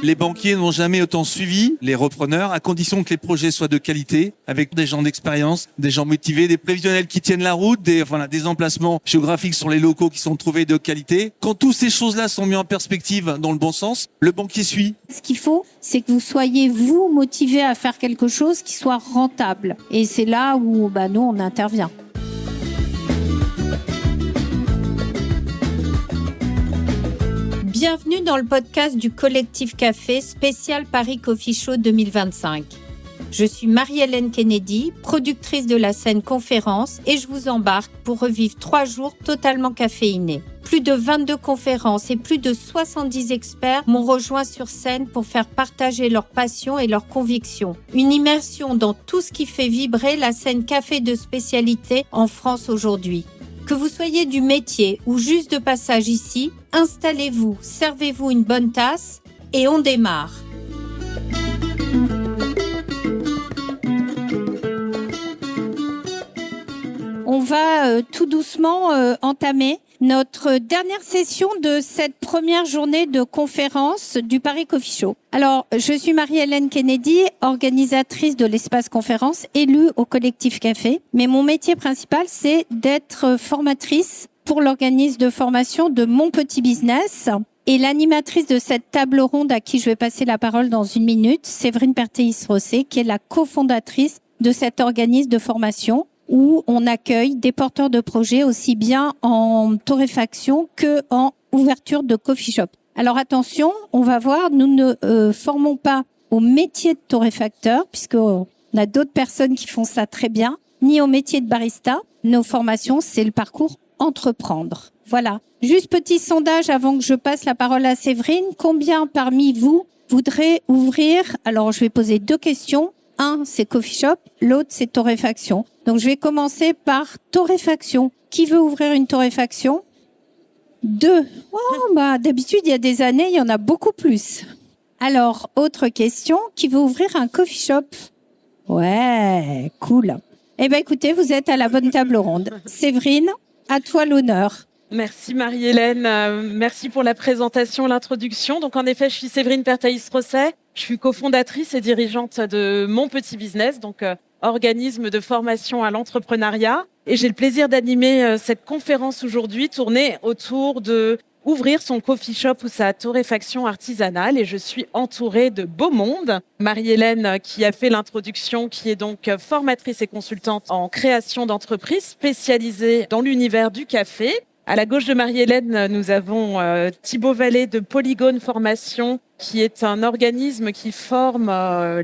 Les banquiers n'ont jamais autant suivi les repreneurs, à condition que les projets soient de qualité, avec des gens d'expérience, des gens motivés, des prévisionnels qui tiennent la route, des emplacements géographiques sur les locaux qui sont trouvés de qualité. Quand toutes ces choses-là sont mises en perspective dans le bon sens, le banquier suit. Ce qu'il faut, c'est que vous soyez, vous, motivé à faire quelque chose qui soit rentable. Et c'est là où nous, on intervient. Bienvenue dans le podcast du Collectif Café spécial Paris Coffee Show 2025. Je suis Marie-Hélène Kennedy, productrice de la scène conférence et je vous embarque pour revivre 3 jours totalement caféinés. Plus de 22 conférences et plus de 70 experts m'ont rejoint sur scène pour faire partager leur passion et leurs convictions. Une immersion dans tout ce qui fait vibrer la scène café de spécialité en France aujourd'hui. Que vous soyez du métier ou juste de passage ici, installez-vous, servez-vous une bonne tasse et on démarre. On va tout doucement entamer notre dernière session de cette première journée de conférence du Paris Coffee Show. Alors, je suis Marie-Hélène Kennedy, organisatrice de l'espace conférence, élue au Collectif Café. Mais mon métier principal, c'est d'être formatrice pour l'organisme de formation de Mon Petit Business. Et l'animatrice de cette table ronde à qui je vais passer la parole dans une minute, Séverine Perthéis-Rosset, qui est la cofondatrice de cet organisme de formation, où on accueille des porteurs de projets aussi bien en torréfaction que en ouverture de coffee shop. Alors attention, on va voir, nous ne formons pas au métier de torréfacteur, puisqu'on a d'autres personnes qui font ça très bien, ni au métier de barista. Nos formations, c'est le parcours entreprendre. Voilà. Juste petit sondage avant que je passe la parole à Séverine. Combien parmi vous voudraient ouvrir? Alors je vais poser 2 questions. Un, c'est coffee shop, l'autre, c'est torréfaction. Donc, je vais commencer par torréfaction. Qui veut ouvrir une torréfaction? 2. D'habitude, il y a des années, il y en a beaucoup plus. Alors, autre question. Qui veut ouvrir un coffee shop? Ouais, cool. Eh ben, écoutez, vous êtes à la bonne table ronde. Séverine, à toi l'honneur. Merci Marie-Hélène, merci pour la présentation, l'introduction. Donc en effet, je suis Séverine Perthéis-Rosset, je suis cofondatrice et dirigeante de Mon Petit Business, donc organisme de formation à l'entrepreneuriat. Et j'ai le plaisir d'animer cette conférence aujourd'hui tournée autour de ouvrir son coffee shop ou sa torréfaction artisanale. Et je suis entourée de beau monde. Marie-Hélène qui a fait l'introduction, qui est donc formatrice et consultante en création d'entreprises spécialisée dans l'univers du café. À la gauche de Marie-Hélène, nous avons Thibaut Vallée de Polygone Formation, qui est un organisme qui forme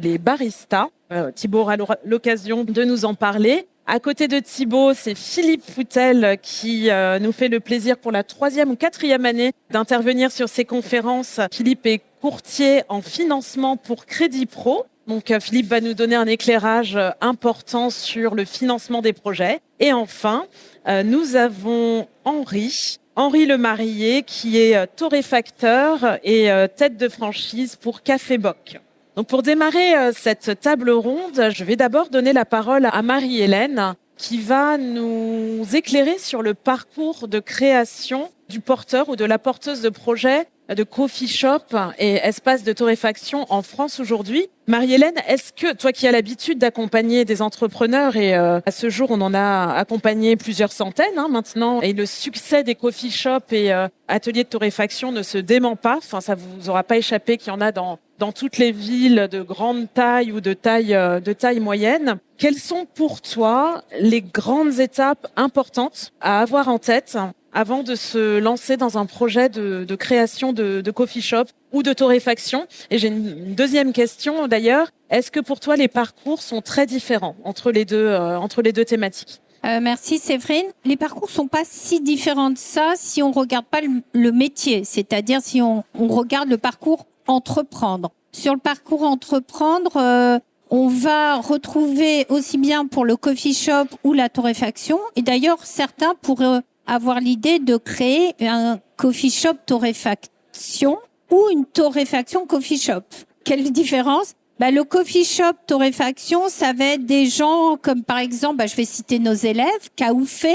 les baristas. Thibaut aura l'occasion de nous en parler. À côté de Thibaut, c'est Philippe Foutel qui nous fait le plaisir pour la 3e ou 4e année d'intervenir sur ces conférences. Philippe est courtier en financement pour Crédit Pro. Donc Philippe va nous donner un éclairage important sur le financement des projets. Et enfin, nous avons Henri Lemarié, qui est torréfacteur et tête de franchise pour Café Bock. Donc pour démarrer cette table ronde, je vais d'abord donner la parole à Marie-Hélène, qui va nous éclairer sur le parcours de création du porteur ou de la porteuse de projet de coffee shop et espace de torréfaction en France aujourd'hui. Marie-Hélène, est-ce que toi qui as l'habitude d'accompagner des entrepreneurs, et à ce jour on en a accompagné plusieurs centaines maintenant, et le succès des coffee shops et ateliers de torréfaction ne se dément pas, enfin ça vous aura pas échappé qu'il y en a dans toutes les villes de grande taille ou de taille moyenne. Quelles sont pour toi les grandes étapes importantes à avoir en tête avant de se lancer dans un projet de création de coffee shop ou de torréfaction? Et j'ai une deuxième question d'ailleurs. Est-ce que pour toi, les parcours sont très différents entre les deux thématiques? Merci Séverine. Les parcours sont pas si différents de ça si on regarde pas le métier, c'est-à-dire si on regarde le parcours entreprendre. Sur le parcours entreprendre, on va retrouver aussi bien pour le coffee shop ou la torréfaction. Et d'ailleurs, certains pourraient avoir l'idée de créer un coffee shop torréfaction ou une torréfaction coffee shop. Quelle différence? Le coffee shop torréfaction, ça va être des gens comme par exemple, je vais citer nos élèves, Kaoufé,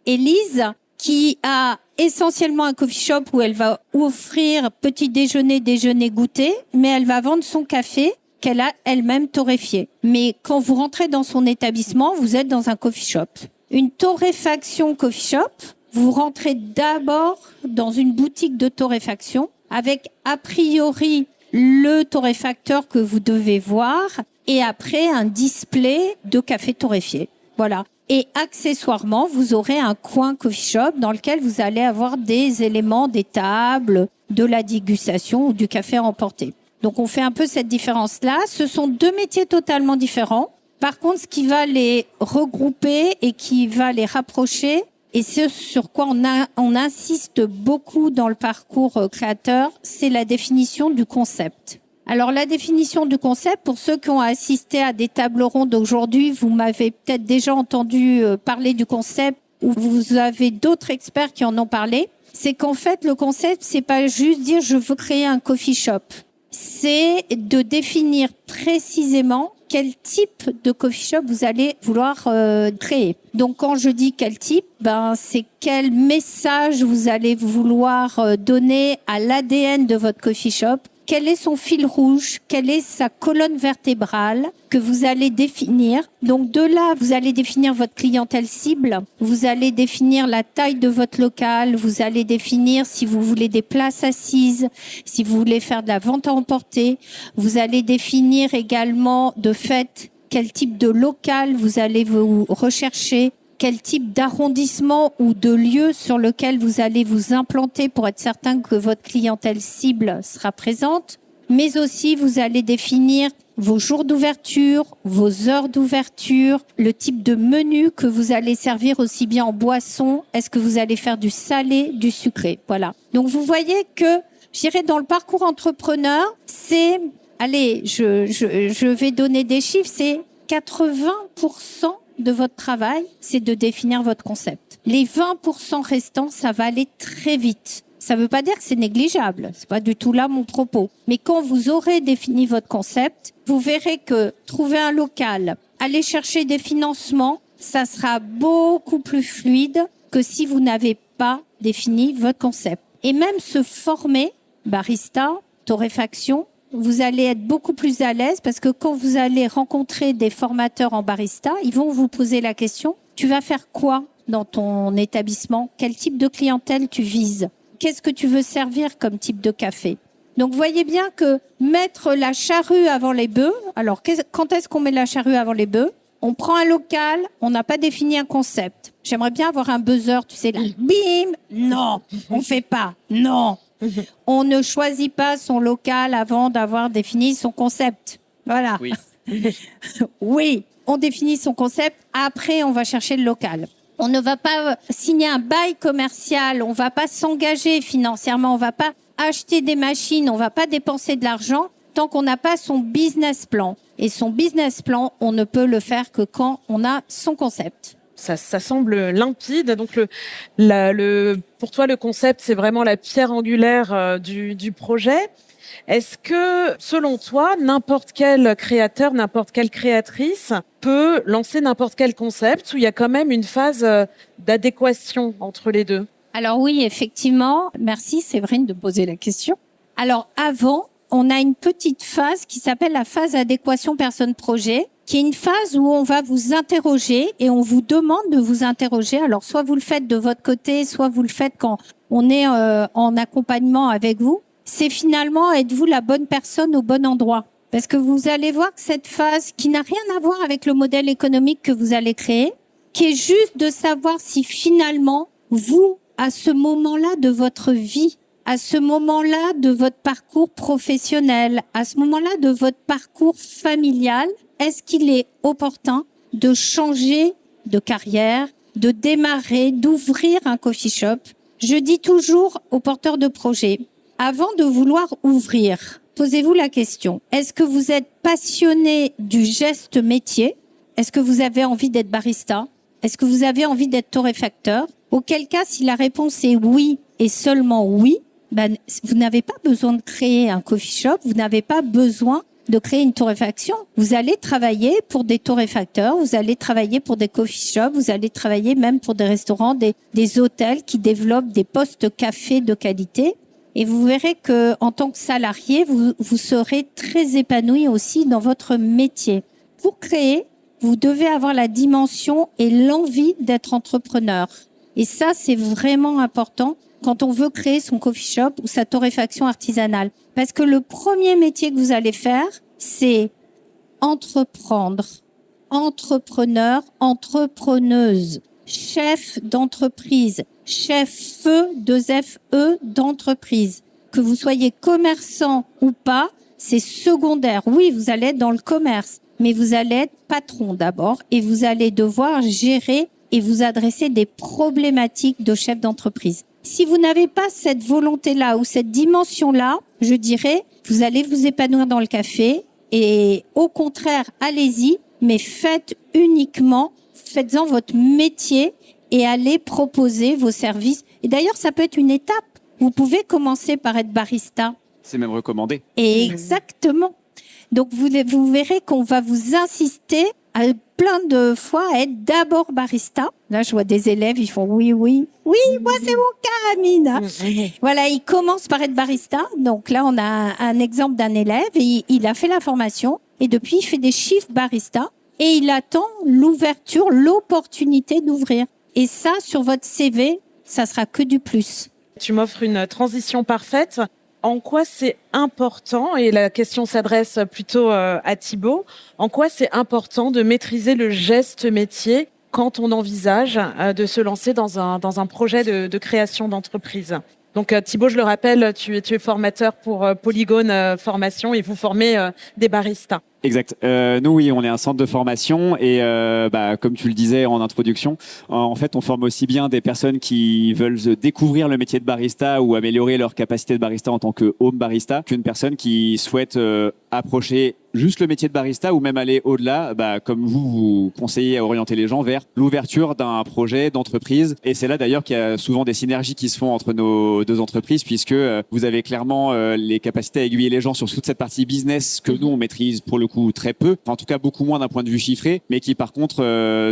Élise, qui a essentiellement un coffee shop où elle va offrir petit déjeuner, déjeuner, goûter, mais elle va vendre son café qu'elle a elle-même torréfié. Mais quand vous rentrez dans son établissement, vous êtes dans un coffee shop. Une torréfaction coffee shop, vous rentrez d'abord dans une boutique de torréfaction avec a priori le torréfacteur que vous devez voir et après un display de café torréfié. Voilà. Et accessoirement, vous aurez un coin coffee shop dans lequel vous allez avoir des éléments, des tables, de la dégustation ou du café à emporter. Donc on fait un peu cette différence-là. Ce sont deux métiers totalement différents. Par contre, ce qui va les regrouper et qui va les rapprocher, et ce sur quoi on insiste beaucoup dans le parcours créateur, c'est la définition du concept. Alors la définition du concept, pour ceux qui ont assisté à des tables rondes aujourd'hui, vous m'avez peut-être déjà entendu parler du concept, ou vous avez d'autres experts qui en ont parlé. C'est qu'en fait, le concept, c'est pas juste dire je veux créer un coffee shop. C'est de définir précisément quel type de coffee shop vous allez vouloir créer. Donc quand je dis quel type, c'est quel message vous allez vouloir donner à l'ADN de votre coffee shop. Quel est son fil rouge? Quelle est sa colonne vertébrale que vous allez définir? Donc de là, vous allez définir votre clientèle cible, vous allez définir la taille de votre local, vous allez définir si vous voulez des places assises, si vous voulez faire de la vente à emporter, vous allez définir également de fait quel type de local vous allez vous rechercher, quel type d'arrondissement ou de lieu sur lequel vous allez vous implanter pour être certain que votre clientèle cible sera présente. Mais aussi, vous allez définir vos jours d'ouverture, vos heures d'ouverture, le type de menu que vous allez servir aussi bien en boisson. Est-ce que vous allez faire du salé, du sucré? Voilà. Donc, vous voyez que, je dirais, dans le parcours entrepreneur, c'est, allez, je vais donner des chiffres, c'est 80% de votre travail, c'est de définir votre concept. Les 20% restants, ça va aller très vite. Ça veut pas dire que c'est négligeable. C'est pas du tout là mon propos. Mais quand vous aurez défini votre concept, vous verrez que trouver un local, aller chercher des financements, ça sera beaucoup plus fluide que si vous n'avez pas défini votre concept. Et même se former, barista, torréfaction, vous allez être beaucoup plus à l'aise parce que quand vous allez rencontrer des formateurs en barista, ils vont vous poser la question, tu vas faire quoi dans ton établissement? Quel type de clientèle tu vises? Qu'est-ce que tu veux servir comme type de café? Donc, vous voyez bien que mettre la charrue avant les bœufs, alors quand est-ce qu'on met la charrue avant les bœufs? On prend un local, on n'a pas défini un concept. J'aimerais bien avoir un buzzer, tu sais, là, bim! Non, on fait pas. Non. On ne choisit pas son local avant d'avoir défini son concept. Voilà. Oui. Oui, on définit son concept, après on va chercher le local. On ne va pas signer un bail commercial, on va pas s'engager financièrement, on va pas acheter des machines, on va pas dépenser de l'argent tant qu'on n'a pas son business plan. Et son business plan, on ne peut le faire que quand on a son concept. Ça semble limpide. Donc pour toi, le concept, c'est vraiment la pierre angulaire du projet. Est-ce que, selon toi, n'importe quel créateur, n'importe quelle créatrice peut lancer n'importe quel concept où il y a quand même une phase d'adéquation entre les deux? Alors oui, effectivement. Merci Séverine de poser la question. Alors avant, on a une petite phase qui s'appelle la phase adéquation personne-projet, qui est une phase où on va vous interroger et on vous demande de vous interroger. Alors, soit vous le faites de votre côté, soit vous le faites quand on est en accompagnement avec vous. C'est finalement, êtes-vous la bonne personne au bon endroit? Parce que vous allez voir que cette phase qui n'a rien à voir avec le modèle économique que vous allez créer, qui est juste de savoir si finalement, vous, à ce moment-là de votre vie, à ce moment-là de votre parcours professionnel, à ce moment-là de votre parcours familial, est-ce qu'il est opportun de changer de carrière, de démarrer, d'ouvrir un coffee shop? Je dis toujours aux porteurs de projets, avant de vouloir ouvrir, posez-vous la question, est-ce que vous êtes passionné du geste métier? Est-ce que vous avez envie d'être barista? Est-ce que vous avez envie d'être torréfacteur? Auquel cas, si la réponse est oui et seulement oui, vous n'avez pas besoin de créer un coffee shop, vous n'avez pas besoin de créer une torréfaction. Vous allez travailler pour des torréfacteurs, vous allez travailler pour des coffee shops, vous allez travailler même pour des restaurants, des hôtels qui développent des postes café de qualité. Et vous verrez que en tant que salarié, vous serez très épanoui aussi dans votre métier. Pour créer, vous devez avoir la dimension et l'envie d'être entrepreneur. Et ça, c'est vraiment important quand on veut créer son coffee shop ou sa torréfaction artisanale. Parce que le premier métier que vous allez faire, c'est entreprendre. Entrepreneur, entrepreneuse, chef d'entreprise, chef E d'entreprise. Que vous soyez commerçant ou pas, c'est secondaire. Oui, vous allez être dans le commerce, mais vous allez être patron d'abord et vous allez devoir gérer et vous adresser des problématiques de chef d'entreprise. Si vous n'avez pas cette volonté-là ou cette dimension-là, je dirais, vous allez vous épanouir dans le café et au contraire, allez-y, mais faites-en votre métier et allez proposer vos services. Et d'ailleurs, ça peut être une étape. Vous pouvez commencer par être barista. C'est même recommandé. Et exactement. Donc, vous verrez qu'on va vous insister à plein de fois à être d'abord barista. Là, je vois des élèves, ils font oui, moi c'est mon cas, Amine. Voilà, il commence par être barista. Donc là, on a un exemple d'un élève et il a fait la formation et depuis, il fait des chiffres barista et il attend l'ouverture, l'opportunité d'ouvrir. Et ça, sur votre CV, ça sera que du plus. Tu m'offres une transition parfaite. En quoi c'est important, et la question s'adresse plutôt à Thibaut, en quoi c'est important de maîtriser le geste métier quand on envisage de se lancer dans un projet de création d'entreprise? Donc Thibaut, je le rappelle, tu es formateur pour Polygone Formation et vous formez des baristas. Exact. Nous, oui, on est un centre de formation et comme tu le disais en introduction, en fait, on forme aussi bien des personnes qui veulent découvrir le métier de barista ou améliorer leur capacité de barista en tant que home barista qu'une personne qui souhaite approcher juste le métier de barista ou même aller au-delà, comme vous conseillez à orienter les gens vers l'ouverture d'un projet d'entreprise. Et c'est là d'ailleurs qu'il y a souvent des synergies qui se font entre nos deux entreprises puisque vous avez clairement les capacités à aiguiller les gens sur toute cette partie business que nous, on maîtrise pour le coup très peu, en tout cas beaucoup moins d'un point de vue chiffré, mais qui par contre,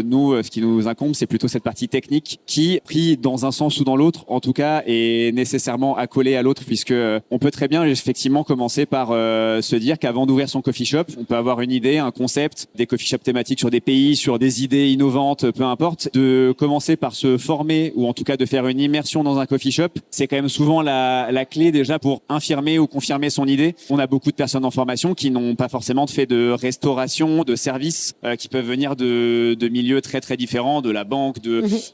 nous, ce qui nous incombe, c'est plutôt cette partie technique qui, pris dans un sens ou dans l'autre, en tout cas, est nécessairement accolée à l'autre puisque on peut très bien effectivement commencer par se dire qu'avant d'ouvrir son coffee shop, on peut avoir une idée, un concept, des coffee shops thématiques sur des pays, sur des idées innovantes, peu importe. De commencer par se former ou en tout cas de faire une immersion dans un coffee shop, c'est quand même souvent la clé déjà pour infirmer ou confirmer son idée. On a beaucoup de personnes en formation qui n'ont pas forcément fait de restauration, de services, qui peuvent venir de milieux très très différents, de la banque,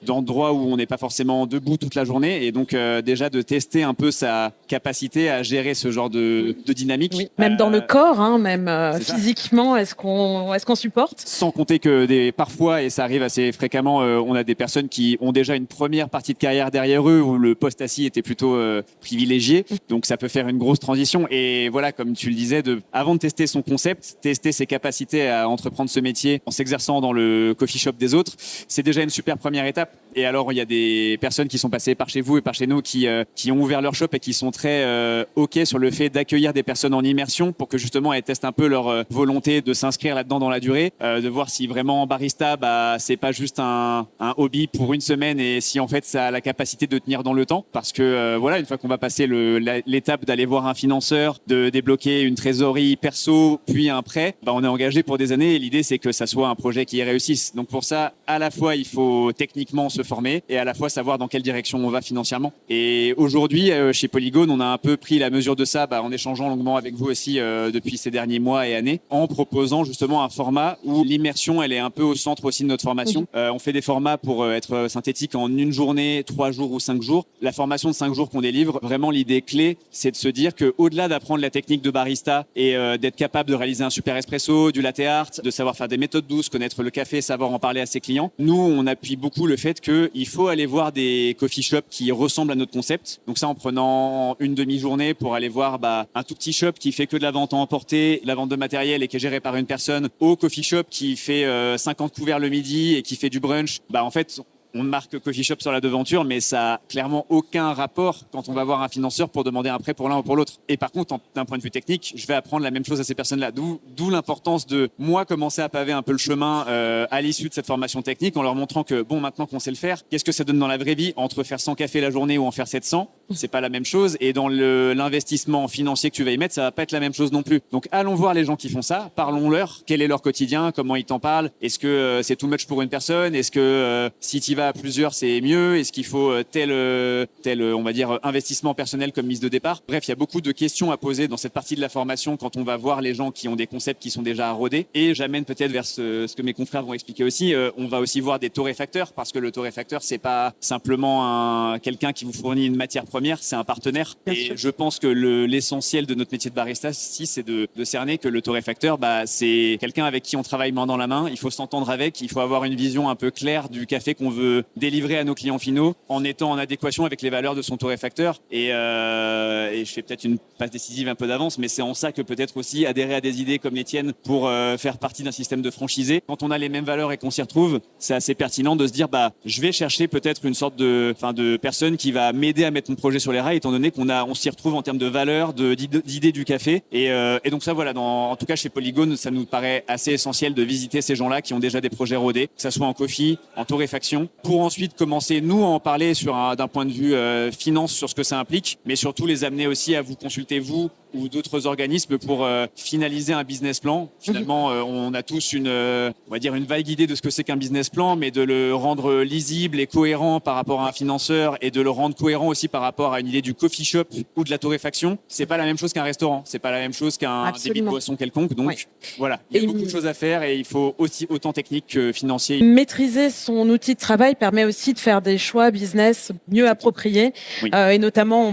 d'endroits où on n'est pas forcément debout toute la journée. Et donc déjà de tester un peu sa capacité à gérer ce genre de dynamique. Oui, même dans le corps, même physiquement, est-ce qu'on supporte? Sans compter que parfois, et ça arrive assez fréquemment, on a des personnes qui ont déjà une première partie de carrière derrière eux où le poste assis était plutôt privilégié. Donc ça peut faire une grosse transition. Et voilà, comme tu le disais, avant de tester son concept, tester ses capacités à entreprendre ce métier en s'exerçant dans le coffee shop des autres, c'est déjà une super première étape. Et alors, il y a des personnes qui sont passées par chez vous et par chez nous qui ont ouvert leur shop et qui sont très OK sur le fait d'accueillir des personnes en immersion pour que justement elles testent un peu leur volonté de s'inscrire là-dedans dans la durée, de voir si vraiment barista, c'est pas juste un hobby pour une semaine et si en fait ça a la capacité de tenir dans le temps. Parce que voilà, une fois qu'on va passer l'étape d'aller voir un financeur, de débloquer une trésorerie perso, puis un prêt, on est engagé pour des années et l'idée c'est que ça soit un projet qui réussisse. Donc pour ça, à la fois il faut techniquement se former et à la fois savoir dans quelle direction on va financièrement. Et aujourd'hui, chez Polygone, on a un peu pris la mesure de ça en échangeant longuement avec vous aussi depuis ces derniers mois et années, en proposant justement un format où l'immersion, elle est un peu au centre aussi de notre formation. On fait des formats pour être synthétique en une journée, 3 jours ou 5 jours. La formation de 5 jours qu'on délivre, vraiment l'idée clé, c'est de se dire que au-delà d'apprendre la technique de barista et d'être capable de réaliser un super espresso, du latte art, de savoir faire des méthodes douces, connaître le café, savoir en parler à ses clients, nous, on appuie beaucoup le fait qu'il faut aller voir des coffee shops qui ressemblent à notre concept. Donc ça, en prenant une demi-journée pour aller voir un tout petit shop qui fait que de la vente à emporter, la vente de matériel et qui est géré par une personne, au coffee shop qui fait 50 couverts le midi et qui fait du brunch, en fait, on marque Coffee Shop sur la devanture, mais ça a clairement aucun rapport quand on va voir un financeur pour demander un prêt pour l'un ou pour l'autre. Et par contre, d'un point de vue technique, je vais apprendre la même chose à ces personnes-là. D'où l'importance de moi commencer à paver un peu le chemin à l'issue de cette formation technique en leur montrant que bon, maintenant qu'on sait le faire, qu'est-ce que ça donne dans la vraie vie entre faire 100 cafés la journée ou en faire 700? C'est pas la même chose. Et dans l'investissement financier que tu vas y mettre, ça va pas être la même chose non plus. Donc allons voir les gens qui font ça, parlons-leur, quel est leur quotidien, comment ils t'en parlent, est-ce que c'est too much pour une personne, est-ce que si tu y vas à plusieurs c'est mieux, est-ce qu'il faut tel on va dire investissement personnel comme mise de départ. Bref, il y a beaucoup de questions à poser dans cette partie de la formation quand on va voir les gens qui ont des concepts qui sont déjà rodés. Et j'amène peut-être vers ce que mes confrères vont expliquer aussi, on va aussi voir des torréfacteurs, parce que le torréfacteur c'est pas simplement quelqu'un qui vous fournit une matière première, c'est un partenaire. Bien et sûr. je pense que l'essentiel de notre métier de barista ici, c'est de cerner que le torréfacteur, c'est quelqu'un avec qui on travaille main dans la main. Il faut s'entendre avec, il faut avoir une vision un peu claire du café qu'on veut délivrer à nos clients finaux, en étant en adéquation avec les valeurs de son torréfacteur. Et je fais peut-être une passe décisive un peu d'avance, mais c'est en ça que peut-être aussi adhérer à des idées comme les tiennes pour faire partie d'un système de franchisé. Quand on a les mêmes valeurs et qu'on s'y retrouve, c'est assez pertinent de se dire, je vais chercher peut-être une sorte de personne qui va m'aider à mettre mon projet sur les rails, étant donné on s'y retrouve en termes de valeurs, d'idées du café. Et donc ça, voilà, en tout cas chez Polygone, ça nous paraît assez essentiel de visiter ces gens-là qui ont déjà des projets rodés, que ça soit en coffee, en torréfaction, pour ensuite commencer, nous, à en parler d'un point de vue finance sur ce que ça implique, mais surtout les amener aussi à vous consulter, vous ou d'autres organismes, pour finaliser un business plan. Finalement, on a tous on va dire une vague idée de ce que c'est qu'un business plan, mais de le rendre lisible et cohérent par rapport à un financeur, et de le rendre cohérent aussi par rapport à une idée du coffee shop ou de la torréfaction. C'est pas la même chose qu'un restaurant, c'est pas la même chose qu'un débit de boisson quelconque. Donc voilà, il y a beaucoup de choses à faire, et il faut aussi autant technique que financier. Maîtriser son outil de travail permet aussi de faire des choix business mieux appropriés. Oui. Et notamment,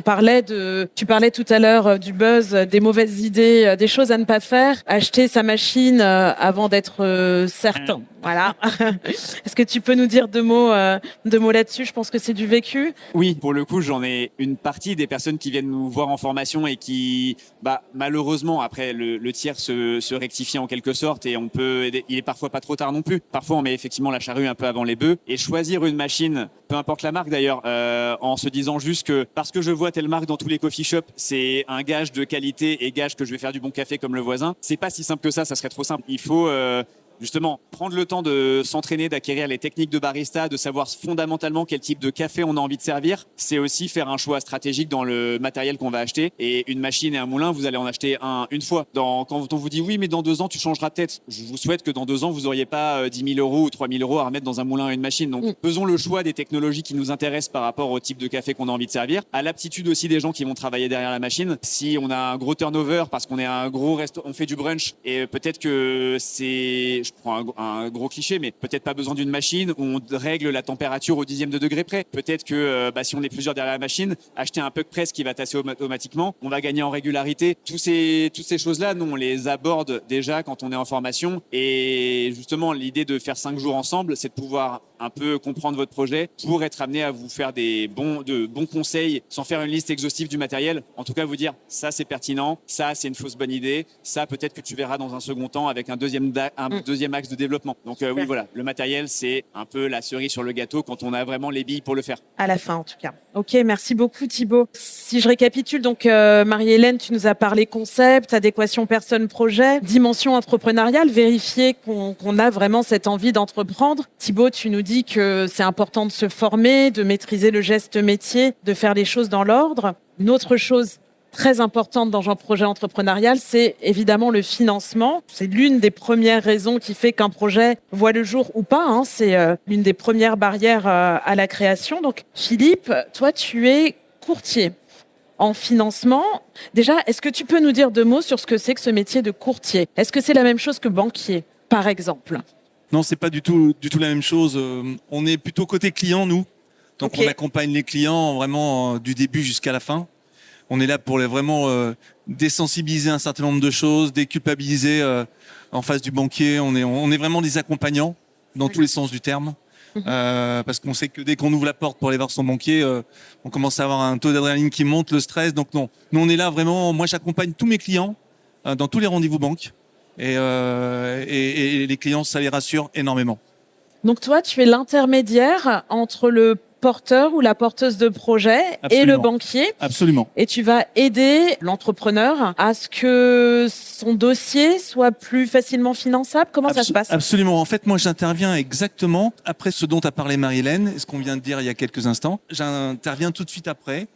tu parlais tout à l'heure du buzz, des mauvaises idées, des choses à ne pas faire. Acheter sa machine avant d'être certain. Voilà. Est-ce que tu peux nous dire deux mots là-dessus? Je pense que c'est du vécu. Oui, pour le coup, j'en ai une partie des personnes qui viennent nous voir en formation et qui, malheureusement, après le tiers se rectifie en quelque sorte, et il est parfois pas trop tard non plus. Parfois, on met effectivement la charrue un peu avant les bœufs, et choisir une machine, peu importe la marque d'ailleurs, en se disant juste que parce que je vois telle marque dans tous les coffee shops, c'est un gage de qualité et gage que je vais faire du bon café comme le voisin. C'est pas si simple que ça serait trop simple. Il faut justement prendre le temps de s'entraîner, d'acquérir les techniques de barista, de savoir fondamentalement quel type de café on a envie de servir. C'est aussi faire un choix stratégique dans le matériel qu'on va acheter. Et une machine et un moulin, vous allez en acheter une fois. Quand on vous dit oui, mais dans 2 ans, tu changeras peut-être. Je vous souhaite que dans 2 ans, vous n'auriez pas 10 000 € ou 3 000 € à remettre dans un moulin et une machine. Donc, faisons le choix des technologies qui nous intéressent par rapport au type de café qu'on a envie de servir, à l'aptitude aussi des gens qui vont travailler derrière la machine. Si on a un gros turnover parce qu'on est un gros restaurant, on fait du brunch, et peut-être que je prends un gros cliché, mais peut-être pas besoin d'une machine où on règle la température au 10e de degré près. Peut-être que si on est plusieurs derrière la machine, acheter un puck press qui va tasser automatiquement, on va gagner en régularité. Toutes ces choses-là, nous, on les aborde déjà quand on est en formation. Et justement, l'idée de faire 5 jours ensemble, c'est de pouvoir un peu comprendre votre projet pour être amené à vous faire de bons conseils sans faire une liste exhaustive du matériel. En tout cas, vous dire ça c'est pertinent, ça c'est une fausse bonne idée, ça peut-être que tu verras dans un second temps avec un deuxième axe de développement. Donc oui, voilà, le matériel c'est un peu la cerise sur le gâteau quand on a vraiment les billes pour le faire. À la fin en tout cas. Ok, merci beaucoup Thibaut. Si je récapitule, donc Marie-Hélène, tu nous as parlé concept, adéquation personne-projet, dimension entrepreneuriale, vérifier qu'on a vraiment cette envie d'entreprendre. Thibaut, tu nous dis que c'est important de se former, de maîtriser le geste métier, de faire les choses dans l'ordre. Une autre chose très importante dans un projet entrepreneurial, c'est évidemment le financement. C'est l'une des premières raisons qui fait qu'un projet voit le jour ou pas. C'est l'une des premières barrières à la création. Donc Philippe, toi tu es courtier en financement. Déjà, est-ce que tu peux nous dire 2 mots sur ce que c'est que ce métier de courtier? Est-ce que c'est la même chose que banquier, par exemple? Non, c'est pas du tout la même chose. On est plutôt côté client, nous. Donc Okay. On accompagne les clients vraiment du début jusqu'à la fin. On est là pour vraiment désensibiliser un certain nombre de choses, déculpabiliser en face du banquier. On est vraiment des accompagnants dans tous les sens du terme. Parce qu'on sait que dès qu'on ouvre la porte pour aller voir son banquier, on commence à avoir un taux d'adrénaline qui monte, le stress. Donc non, nous on est là vraiment. Moi, j'accompagne tous mes clients dans tous les rendez-vous banques. Et les clients, ça les rassure énormément. Donc toi, tu es l'intermédiaire entre le porteur ou la porteuse de projet et le banquier. Absolument. Et tu vas aider l'entrepreneur à ce que son dossier soit plus facilement finançable. Comment ça se passe? Absolument. En fait, moi, j'interviens exactement après ce dont a parlé Marie-Hélène, ce qu'on vient de dire il y a quelques instants. J'interviens tout de suite après,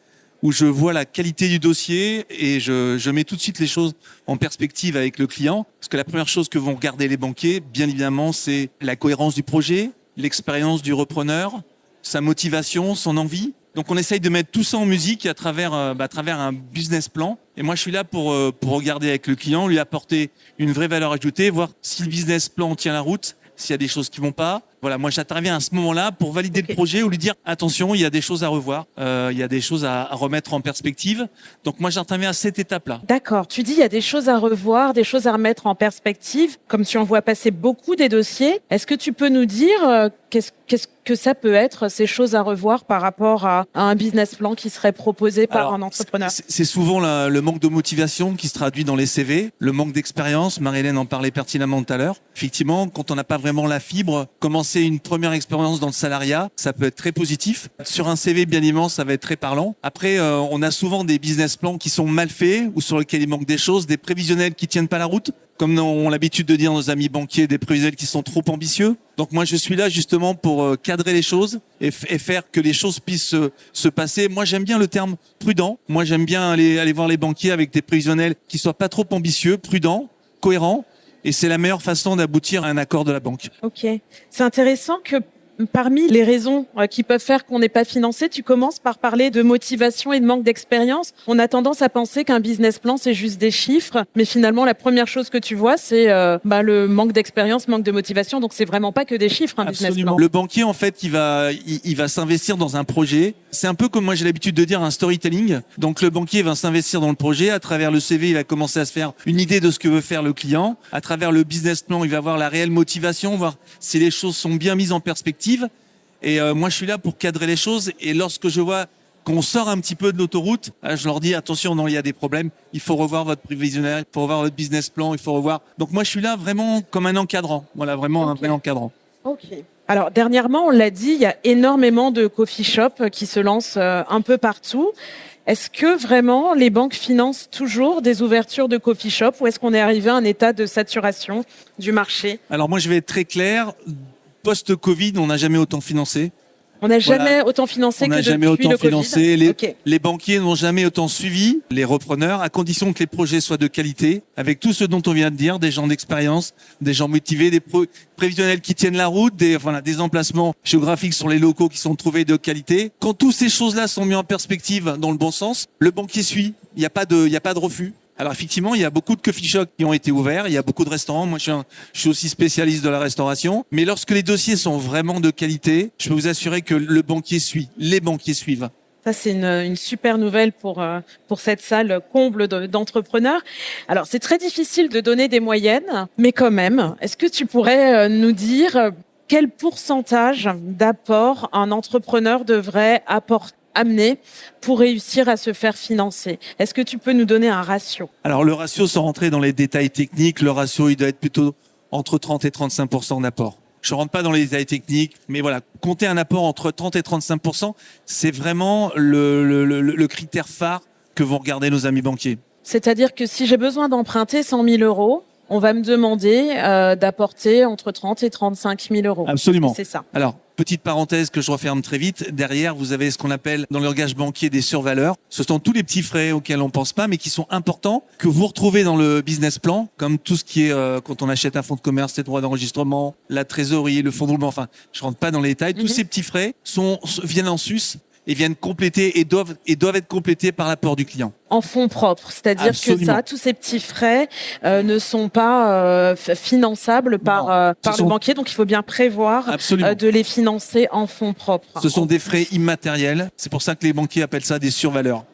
où je vois la qualité du dossier et je mets tout de suite les choses en perspective avec le client. Parce que la première chose que vont regarder les banquiers, bien évidemment, c'est la cohérence du projet, l'expérience du repreneur, sa motivation, son envie. Donc on essaye de mettre tout ça en musique à travers un business plan. Et moi je suis là pour regarder avec le client, lui apporter une vraie valeur ajoutée, voir si le business plan tient la route, s'il y a des choses qui vont pas. Voilà, moi j'interviens à ce moment-là pour valider le projet ou lui dire attention, il y a des choses à revoir, il y a des choses à remettre en perspective. Donc moi j'interviens à cette étape-là. D'accord. Tu dis il y a des choses à revoir, des choses à remettre en perspective. Comme tu en vois passer beaucoup des dossiers, est-ce que tu peux nous dire qu'est-ce que ça peut être ces choses à revoir par rapport à un business plan qui serait proposé par un entrepreneur? C'est souvent le manque de motivation qui se traduit dans les CV, le manque d'expérience. Marie-Hélène en parlait pertinemment tout à l'heure. Effectivement, quand on n'a pas vraiment la fibre, commencer une première expérience dans le salariat, ça peut être très positif. Sur un CV, bien évidemment, ça va être très parlant. Après, on a souvent des business plans qui sont mal faits ou sur lesquels il manque des choses, des prévisionnels qui tiennent pas la route. Comme ont l'habitude de dire nos amis banquiers, des prévisionnels qui sont trop ambitieux. Donc moi, je suis là justement pour cadrer les choses et faire que les choses puissent se passer. Moi, j'aime bien le terme prudent. Moi, j'aime bien aller voir les banquiers avec des prévisionnels qui soient pas trop ambitieux, prudents, cohérents. Et c'est la meilleure façon d'aboutir à un accord de la banque. Ok. C'est intéressant que parmi les raisons qui peuvent faire qu'on n'est pas financé, tu commences par parler de motivation et de manque d'expérience. On a tendance à penser qu'un business plan, c'est juste des chiffres. Mais finalement, la première chose que tu vois, c'est le manque d'expérience, manque de motivation. Donc, c'est vraiment pas que des chiffres, un business plan. Le banquier, en fait, il va s'investir dans un projet. C'est un peu comme moi, j'ai l'habitude de dire un storytelling. Donc, le banquier va s'investir dans le projet. À travers le CV, il va commencer à se faire une idée de ce que veut faire le client. À travers le business plan, il va voir la réelle motivation, voir si les choses sont bien mises en perspective. Et moi, je suis là pour cadrer les choses. Et lorsque je vois qu'on sort un petit peu de l'autoroute, je leur dis attention, non, il y a des problèmes. Il faut revoir votre prévisionnel, il faut revoir votre business plan, il faut revoir. Donc moi, je suis là vraiment comme un encadrant. Voilà, vraiment un vrai encadrant. Ok. Alors dernièrement, on l'a dit, il y a énormément de coffee shops qui se lancent un peu partout. Est-ce que vraiment les banques financent toujours des ouvertures de coffee shop ou est-ce qu'on est arrivé à un état de saturation du marché? Alors moi, je vais être très clair. Post-Covid, on n'a jamais autant financé. On n'a jamais autant financé que depuis le Covid. On n'a jamais autant financé. Les banquiers n'ont jamais autant suivi les repreneurs, à condition que les projets soient de qualité, avec tout ce dont on vient de dire, des gens d'expérience, des gens motivés, des prévisionnels qui tiennent la route, des emplacements géographiques sur les locaux qui sont trouvés de qualité. Quand toutes ces choses-là sont mises en perspective dans le bon sens, le banquier suit. Il n'y a pas de refus. Alors effectivement, il y a beaucoup de coffee shops qui ont été ouverts, il y a beaucoup de restaurants. Moi, je suis aussi spécialiste de la restauration. Mais lorsque les dossiers sont vraiment de qualité, je peux vous assurer que le banquier suit, les banquiers suivent. Ça, c'est une super nouvelle pour cette salle comble d'entrepreneurs. Alors, c'est très difficile de donner des moyennes, mais quand même, est-ce que tu pourrais nous dire quel pourcentage d'apport un entrepreneur devrait amener pour réussir à se faire financer? Est-ce que tu peux nous donner un ratio? Alors, le ratio, sans rentrer dans les détails techniques, le ratio, il doit être plutôt entre 30 et 35% d'apport. Je rentre pas dans les détails techniques, mais voilà, compter un apport entre 30 et 35%, c'est vraiment le critère phare que vont regarder nos amis banquiers. C'est-à-dire que si j'ai besoin d'emprunter 100 000 euros, on va me demander d'apporter entre 30 et 35 000 euros. Absolument. C'est ça. Alors, petite parenthèse que je referme très vite. Derrière, vous avez ce qu'on appelle dans le langage banquier des survaleurs. Ce sont tous les petits frais auxquels on pense pas, mais qui sont importants, que vous retrouvez dans le business plan, comme tout ce qui est quand on achète un fonds de commerce, les droits d'enregistrement, la trésorerie, le fonds de roulement. Enfin, je rentre pas dans les détails. Tous ces petits frais viennent en sus et viennent compléter et doivent être complétés par l'apport du client. En fonds propres, c'est-à-dire que tous ces petits frais ne sont pas finançables par le banquier, donc il faut bien prévoir de les financer en fonds propres. Ce sont des frais immatériels, c'est pour ça que les banquiers appellent ça des survaleurs.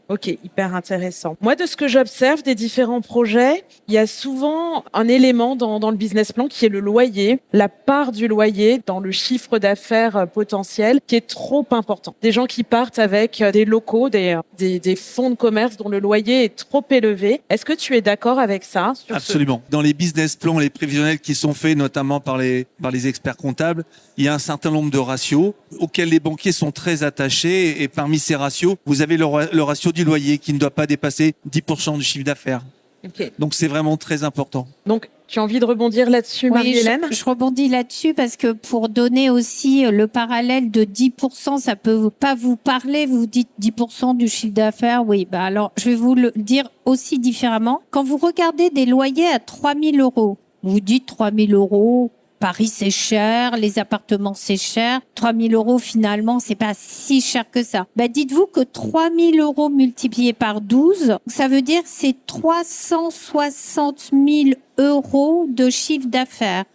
Ok, hyper intéressant. Moi, de ce que j'observe des différents projets, il y a souvent un élément dans le business plan qui est le loyer, la part du loyer dans le chiffre d'affaires potentiel qui est trop important. Des gens qui partent avec des locaux, des fonds de commerce dont le loyer est trop élevé. Est-ce que tu es d'accord avec ça Absolument. Dans les business plans, les prévisionnels qui sont faits notamment par les experts comptables, il y a un certain nombre de ratios auxquels les banquiers sont très attachés et parmi ces ratios, vous avez le ratio du loyer qui ne doit pas dépasser 10% du chiffre d'affaires. Okay. Donc c'est vraiment très important. Donc tu as envie de rebondir là-dessus, Marie-Hélène ? Je rebondis là-dessus parce que pour donner aussi le parallèle de 10%, ça peut pas vous parler. Vous dites 10% du chiffre d'affaires. Oui, alors je vais vous le dire aussi différemment. Quand vous regardez des loyers à 3 000 €, vous dites 3 000 €. Paris, c'est cher, les appartements, c'est cher. 3 000 € finalement, c'est pas si cher que ça. Dites-vous que 3 000 € multipliés par 12, ça veut dire c'est 360 000 € de chiffre d'affaires.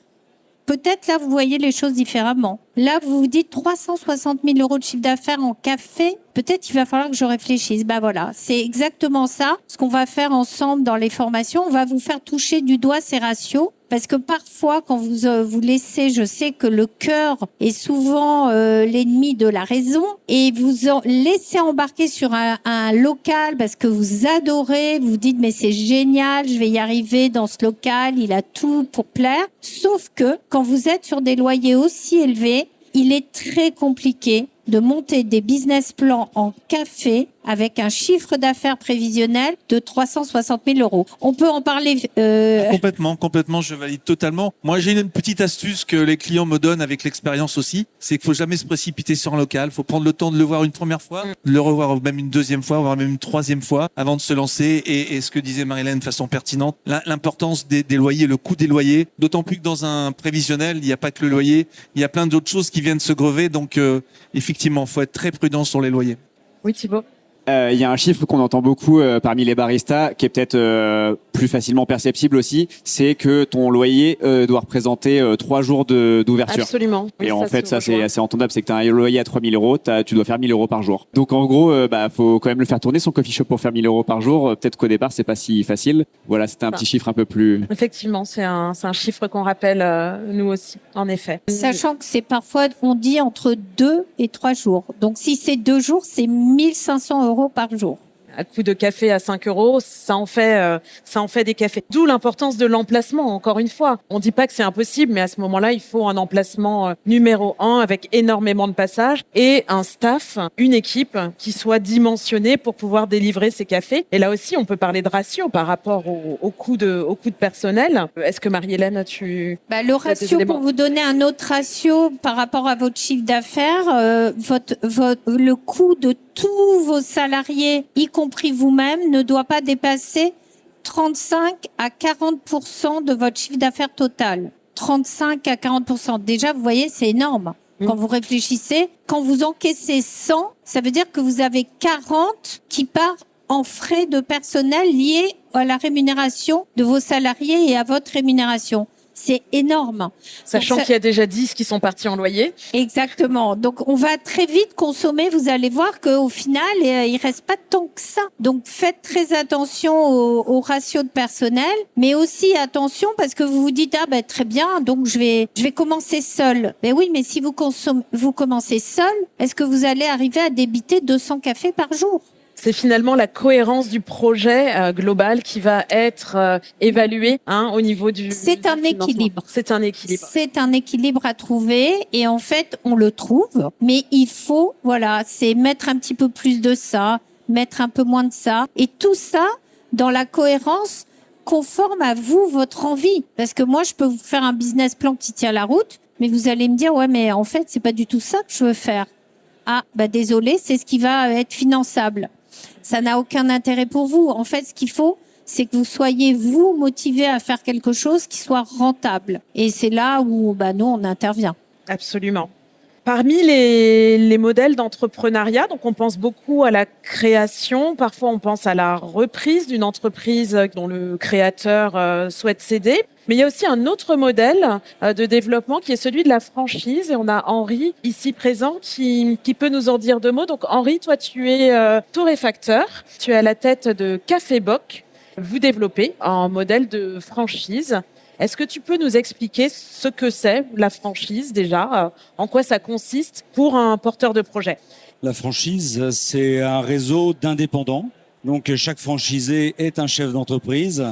Peut-être là, vous voyez les choses différemment. Là, vous vous dites 360 000 € de chiffre d'affaires en café. Peut-être il va falloir que je réfléchisse. Voilà, c'est exactement ça. Ce qu'on va faire ensemble dans les formations, on va vous faire toucher du doigt ces ratios. Parce que parfois, quand vous laissez, je sais que le cœur est souvent l'ennemi de la raison, et vous laissez embarquer sur un local parce que vous adorez, vous dites mais c'est génial, je vais y arriver dans ce local, il a tout pour plaire. Sauf que quand vous êtes sur des loyers aussi élevés, il est très compliqué de monter des business plans en café avec un chiffre d'affaires prévisionnel de 360 000 €. On peut en parler. Complètement, je valide totalement. Moi, j'ai une petite astuce que les clients me donnent avec l'expérience aussi, c'est qu'il faut jamais se précipiter sur un local. Il faut prendre le temps de le voir une première fois, de le revoir même une deuxième fois, voire même une troisième fois, avant de se lancer. Et ce que disait Marie-Hélène de façon pertinente, l'importance des loyers, le coût des loyers. D'autant plus que dans un prévisionnel, il n'y a pas que le loyer, il y a plein d'autres choses qui viennent se grever. Donc, effectivement, il faut être très prudent sur les loyers. Oui, Thibaut. Il y a un chiffre qu'on entend beaucoup parmi les baristas, qui est peut-être plus facilement perceptible aussi, c'est que ton loyer doit représenter 3 jours d'ouverture. Absolument. Oui, et en fait, ça c'est assez entendable, c'est que tu as un loyer à 3 000 €, tu dois faire 1 000 € par jour. Donc en gros, faut quand même le faire tourner son coffee shop pour faire 1 000 € par jour. Peut-être qu'au départ, c'est pas si facile. Voilà, c'était un petit chiffre un peu plus... Effectivement, c'est un chiffre qu'on rappelle nous aussi, en effet. Sachant que c'est parfois, on dit entre 2 et 3 jours. Donc si c'est 2 jours, c'est 1 500 € par jour. À coup de café à 5 €, ça en fait des cafés. D'où l'importance de l'emplacement, encore une fois. On dit pas que c'est impossible, mais à ce moment-là, il faut un emplacement numéro 1 avec énormément de passages et un staff, une équipe qui soit dimensionnée pour pouvoir délivrer ces cafés. Et là aussi, on peut parler de ratio par rapport au coût de personnel. Est-ce que Marie-Hélène, le ratio, pour vous donner un autre ratio par rapport à votre chiffre d'affaires, le coût de tous vos salariés, y compris vous-même, ne doit pas dépasser 35 à 40% de votre chiffre d'affaires total. 35 à 40%. Déjà, vous voyez, c'est énorme. Quand vous réfléchissez, quand vous encaissez 100, ça veut dire que vous avez 40 qui partent en frais de personnel liés à la rémunération de vos salariés et à votre rémunération. C'est énorme. Sachant qu'il y a déjà 10 qui sont partis en loyer. Exactement. Donc, on va très vite consommer. Vous allez voir qu'au final, il reste pas tant que ça. Donc, faites très attention au ratio de personnel, mais aussi attention parce que vous vous dites, très bien, donc je vais commencer seul. Mais oui, mais si vous commencez seul, est-ce que vous allez arriver à débiter 200 cafés par jour? C'est finalement la cohérence du projet global qui va être évalué au niveau du C'est un équilibre. C'est un équilibre. C'est un équilibre à trouver et en fait, on le trouve. Mais il faut, c'est mettre un petit peu plus de ça, mettre un peu moins de ça. Et tout ça dans la cohérence conforme à vous, votre envie. Parce que moi, je peux vous faire un business plan qui tient la route, mais vous allez me dire, ouais, mais en fait, c'est pas du tout ça que je veux faire. Désolé, c'est ce qui va être finançable. Ça n'a aucun intérêt pour vous. En fait, ce qu'il faut, c'est que vous soyez, vous, motivé à faire quelque chose qui soit rentable. Et c'est là où, nous, on intervient. Absolument. Parmi les modèles d'entrepreneuriat, donc on pense beaucoup à la création, parfois on pense à la reprise d'une entreprise dont le créateur souhaite céder. Mais il y a aussi un autre modèle de développement qui est celui de la franchise. Et on a Henri ici présent qui peut nous en dire deux mots. Donc Henri, toi tu es torréfacteur, tu es à la tête de Café Bock. Vous développez un modèle de franchise. Est-ce que tu peux nous expliquer ce que c'est la franchise déjà, en quoi ça consiste pour un porteur de projet? La franchise, c'est un réseau d'indépendants. Donc chaque franchisé est un chef d'entreprise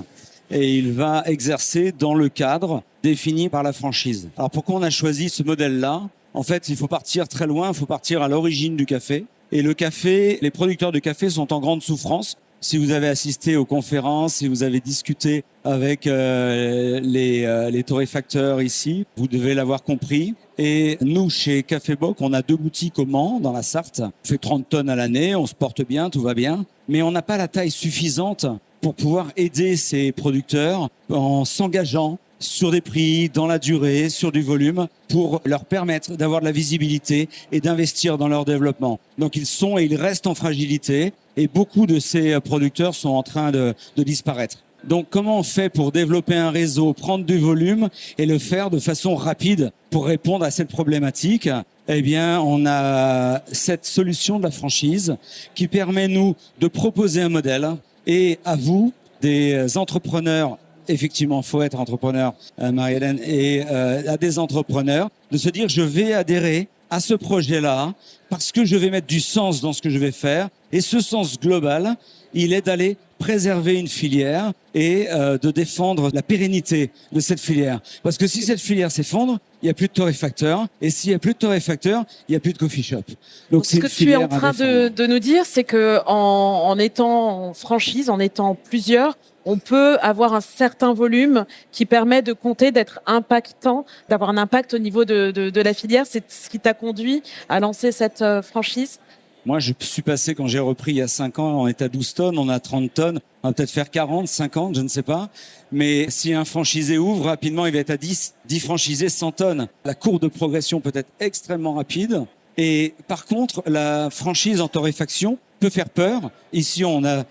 et il va exercer dans le cadre défini par la franchise. Alors pourquoi on a choisi ce modèle-là? En fait, il faut partir très loin, il faut partir à l'origine du café. Et le café, les producteurs de café sont en grande souffrance. Si vous avez assisté aux conférences, si vous avez discuté avec les torréfacteurs ici, vous devez l'avoir compris. Et nous, chez Café Bock, on a 2 boutiques au Mans, dans la Sarthe. On fait 30 tonnes à l'année, on se porte bien, tout va bien. Mais on n'a pas la taille suffisante pour pouvoir aider ces producteurs en s'engageant sur des prix, dans la durée, sur du volume, pour leur permettre d'avoir de la visibilité et d'investir dans leur développement. Donc ils sont et ils restent en fragilité et beaucoup de ces producteurs sont en train de disparaître. Donc comment on fait pour développer un réseau, prendre du volume et le faire de façon rapide pour répondre à cette problématique? Eh bien, on a cette solution de la franchise qui permet, nous, de proposer un modèle et à vous, des entrepreneurs. Effectivement, faut être entrepreneur, Marie-Hélène, et à des entrepreneurs, de se dire je vais adhérer à ce projet-là parce que je vais mettre du sens dans ce que je vais faire. Et ce sens global, il est d'aller préserver une filière et de défendre la pérennité de cette filière. Parce que si cette filière s'effondre, il n'y a plus de torréfacteurs. Et s'il n'y a plus de torréfacteurs, il n'y a plus de coffee shop. Donc ce que tu es en train de nous dire, c'est que en étant en franchise, en étant plusieurs, on peut avoir un certain volume qui permet de compter, d'être impactant, d'avoir un impact au niveau de la filière. C'est ce qui t'a conduit à lancer cette franchise? Moi, je suis passé, quand j'ai repris il y a 5 ans, on est à 12 tonnes, on a 30 tonnes, on va peut-être faire 40, 50, je ne sais pas. Mais si un franchisé ouvre, rapidement, il va être à 10 franchisés, 100 tonnes. La courbe de progression peut être extrêmement rapide. Et par contre, la franchise en torréfaction peut faire peur. Ici, on a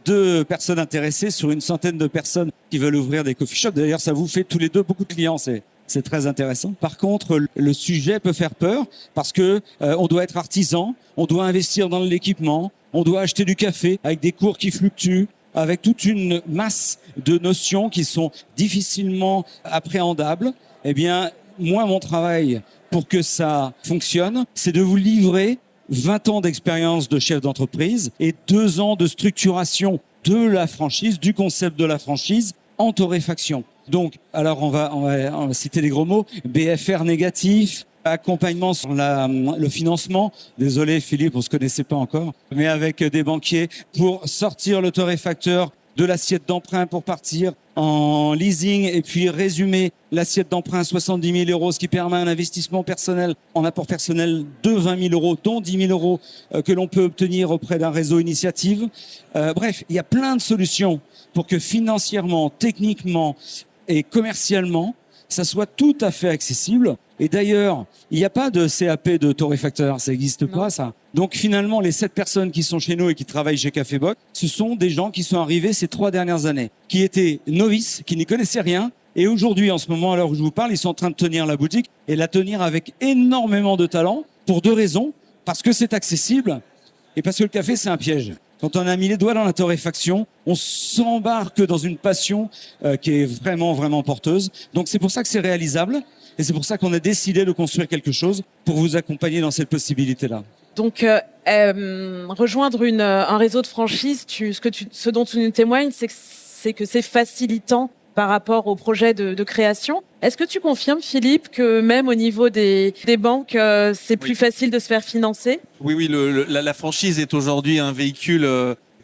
2 personnes intéressées sur une centaine de personnes qui veulent ouvrir des coffee shops. D'ailleurs, ça vous fait tous les deux beaucoup de clients, c'est très intéressant. Par contre, le sujet peut faire peur parce que on doit être artisan, on doit investir dans l'équipement, on doit acheter du café avec des cours qui fluctuent, avec toute une masse de notions qui sont difficilement appréhendables. Eh bien, moi, mon travail pour que ça fonctionne, c'est de vous livrer 20 ans d'expérience de chef d'entreprise et 2 ans de structuration de la franchise, du concept de la franchise en torréfaction. Donc, alors on va citer les gros mots, BFR négatif, accompagnement sur le financement. Désolé Philippe, on se connaissait pas encore, mais avec des banquiers pour sortir le torréfacteur de l'assiette d'emprunt pour partir en leasing et puis résumer l'assiette d'emprunt à 70 000 €, ce qui permet un investissement personnel en apport personnel de 20 000 €, dont 10 000 € que l'on peut obtenir auprès d'un réseau initiative. Bref, il y a plein de solutions pour que financièrement, techniquement et commercialement, ça soit tout à fait accessible. Et d'ailleurs, il n'y a pas de CAP de torréfacteur, ça n'existe pas ça. Donc finalement, les 7 personnes qui sont chez nous et qui travaillent chez Café Bock, ce sont des gens qui sont arrivés ces 3 dernières années, qui étaient novices, qui n'y connaissaient rien. Et aujourd'hui, en ce moment, à l'heure où je vous parle, ils sont en train de tenir la boutique et la tenir avec énormément de talent pour 2 raisons. Parce que c'est accessible et parce que le café, c'est un piège. Quand on a mis les doigts dans la torréfaction, on s'embarque dans une passion qui est vraiment, vraiment porteuse. Donc c'est pour ça que c'est réalisable et c'est pour ça qu'on a décidé de construire quelque chose pour vous accompagner dans cette possibilité-là. Donc, rejoindre un réseau de franchise, ce dont tu nous témoignes, c'est que c'est facilitant par rapport au projet de création. Est-ce que tu confirmes, Philippe, que même au niveau des banques, c'est plus facile de se faire financer? Oui, la franchise est aujourd'hui un véhicule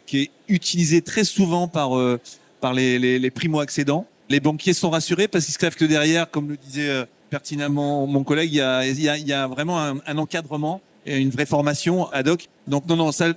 qui est utilisé très souvent par les primo-accédants. Les banquiers sont rassurés parce qu'ils savent que derrière, comme le disait pertinemment mon collègue, il y a vraiment un encadrement et une vraie formation ad hoc. Donc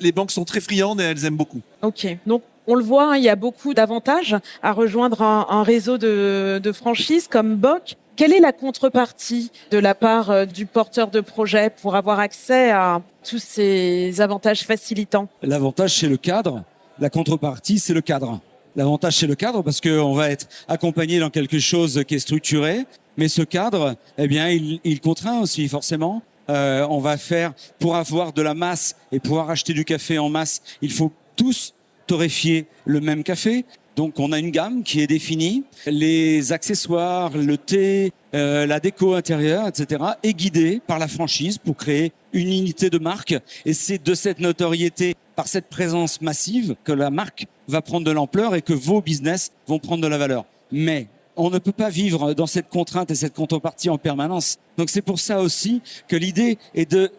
les banques sont très friandes et elles aiment beaucoup. Ok, donc on le voit, il y a beaucoup d'avantages à rejoindre un réseau de franchises comme Bock. Quelle est la contrepartie de la part du porteur de projet pour avoir accès à tous ces avantages facilitants? L'avantage, c'est le cadre. La contrepartie, c'est le cadre. L'avantage, c'est le cadre parce qu'on va être accompagné dans quelque chose qui est structuré. Mais ce cadre, eh bien, il contraint aussi, forcément. On va faire, pour avoir de la masse et pouvoir acheter du café en masse, il faut tous torréfier le même café. Donc, on a une gamme qui est définie. Les accessoires, le thé, la déco intérieure, etc. est guidé par la franchise pour créer une unité de marque. Et c'est de cette notoriété, par cette présence massive, que la marque va prendre de l'ampleur et que vos business vont prendre de la valeur. Mais on ne peut pas vivre dans cette contrainte et cette contrepartie en permanence. Donc c'est pour ça aussi que l'idée est de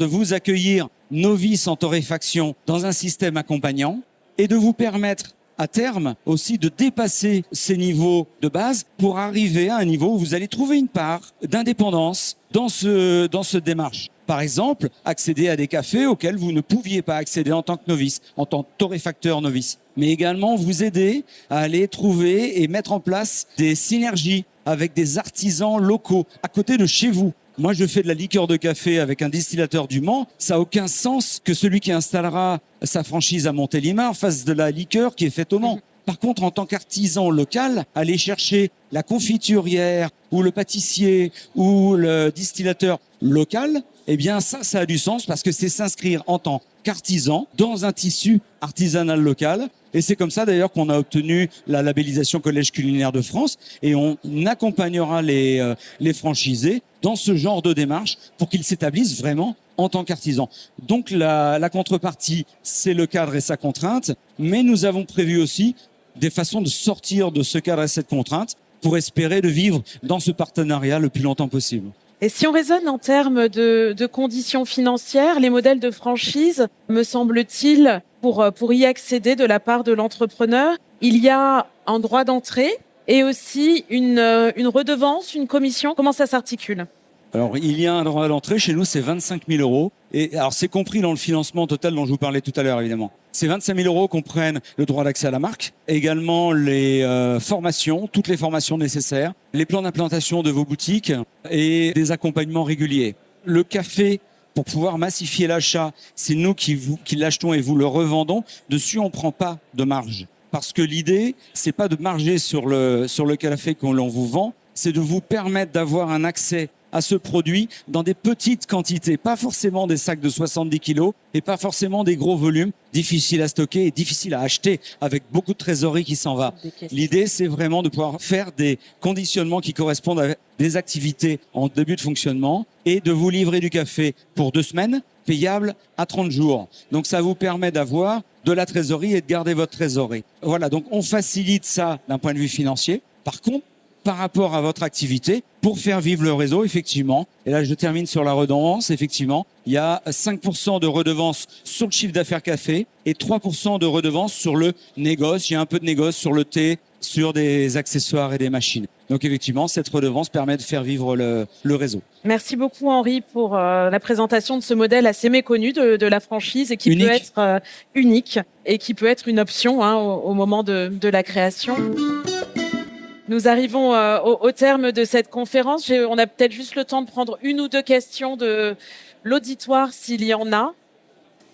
vous accueillir novices en torréfaction dans un système accompagnant et de vous permettre à terme aussi de dépasser ces niveaux de base pour arriver à un niveau où vous allez trouver une part d'indépendance dans ce démarche. Par exemple, accéder à des cafés auxquels vous ne pouviez pas accéder en tant que novice, en tant que torréfacteur novice. Mais également vous aider à aller trouver et mettre en place des synergies avec des artisans locaux à côté de chez vous. Moi, je fais de la liqueur de café avec un distillateur du Mans. Ça n'a aucun sens que celui qui installera sa franchise à Montélimar fasse de la liqueur qui est faite au Mans. Par contre, en tant qu'artisan local, aller chercher la confiturière ou le pâtissier ou le distillateur local, eh bien ça a du sens parce que c'est s'inscrire en tant qu'artisan dans un tissu artisanal local. Et c'est comme ça d'ailleurs qu'on a obtenu la labellisation Collège culinaire de France et on accompagnera les franchisés dans ce genre de démarche pour qu'ils s'établissent vraiment en tant qu'artisans. Donc la contrepartie, c'est le cadre et sa contrainte, mais nous avons prévu aussi des façons de sortir de ce cadre et cette contrainte pour espérer de vivre dans ce partenariat le plus longtemps possible. Et si on raisonne en termes de conditions financières, les modèles de franchise, me semble-t-il, pour y accéder de la part de l'entrepreneur, il y a un droit d'entrée et aussi une redevance, une commission. Comment ça s'articule ? Alors, il y a un droit d'entrée. Chez nous, c'est 25 000 euros. Et alors, c'est compris dans le financement total dont je vous parlais tout à l'heure, évidemment. C'est 25 000 euros qu'on prenne le droit d'accès à la marque, également les formations, toutes les formations nécessaires, les plans d'implantation de vos boutiques et des accompagnements réguliers. Le café, pour pouvoir massifier l'achat, c'est nous qui l'achetons et vous le revendons. Dessus, on prend pas de marge. Parce que l'idée, c'est pas de marger sur le café qu'on vous vend, c'est de vous permettre d'avoir un accès à ce produit dans des petites quantités, pas forcément des sacs de 70 kilos et pas forcément des gros volumes, difficiles à stocker et difficiles à acheter avec beaucoup de trésorerie qui s'en va. L'idée, c'est vraiment de pouvoir faire des conditionnements qui correspondent à des activités en début de fonctionnement et de vous livrer du café pour 2 semaines, payable à 30 jours. Donc ça vous permet d'avoir de la trésorerie et de garder votre trésorerie. Voilà, donc on facilite ça d'un point de vue financier. Par contre, par rapport à votre activité, pour faire vivre le réseau, effectivement, et là je termine sur la redevance, effectivement, il y a 5% de redevance sur le chiffre d'affaires café et 3% de redevance sur le négoce. Il y a un peu de négoce sur le thé, sur des accessoires et des machines. Donc effectivement, cette redevance permet de faire vivre le réseau. Merci beaucoup Henri pour la présentation de ce modèle assez méconnu de la franchise et qui peut être unique et qui peut être une option au moment de la création. Nous arrivons au terme de cette conférence. On a peut-être juste le temps de prendre 1 ou 2 questions de l'auditoire s'il y en a.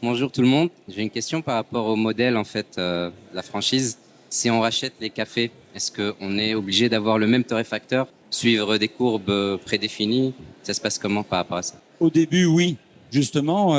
Bonjour tout le monde. J'ai une question par rapport au modèle, en fait, la franchise. Si on rachète les cafés, est-ce qu'on est obligé d'avoir le même torréfacteur, suivre des courbes prédéfinies? Ça se passe comment par rapport à ça? Au début, oui. Justement,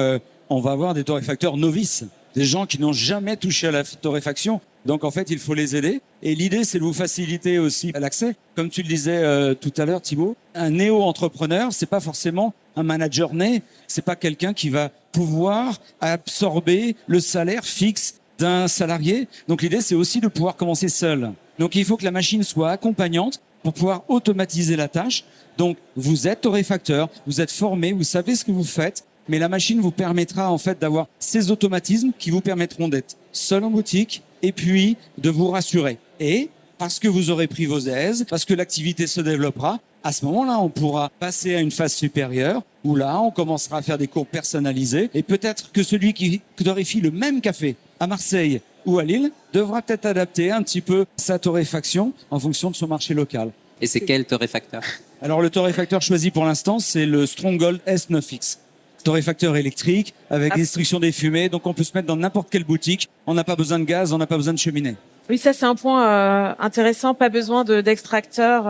on va avoir des torréfacteurs novices, des gens qui n'ont jamais touché à la torréfaction. Donc, en fait, il faut les aider. Et l'idée, c'est de vous faciliter aussi l'accès. Comme tu le disais tout à l'heure, Thibaut, un néo-entrepreneur, c'est pas forcément un manager né. C'est pas quelqu'un qui va pouvoir absorber le salaire fixe d'un salarié. Donc, l'idée, c'est aussi de pouvoir commencer seul. Donc, il faut que la machine soit accompagnante pour pouvoir automatiser la tâche. Donc, vous êtes torréfacteur, vous êtes formé, vous savez ce que vous faites. Mais la machine vous permettra en fait d'avoir ces automatismes qui vous permettront d'être seul en boutique et puis de vous rassurer. Et parce que vous aurez pris vos aises, parce que l'activité se développera, à ce moment-là, on pourra passer à une phase supérieure où là, on commencera à faire des cours personnalisés et peut-être que celui qui torréfie le même café à Marseille ou à Lille devra peut-être adapter un petit peu sa torréfaction en fonction de son marché local. Et c'est quel torréfacteur? Alors le torréfacteur choisi pour l'instant, c'est le Stronghold S9X. Torréfacteur électrique avec destruction des fumées, donc on peut se mettre dans n'importe quelle boutique. On n'a pas besoin de gaz, on n'a pas besoin de cheminée. Oui, ça c'est un point intéressant. Pas besoin d'extracteur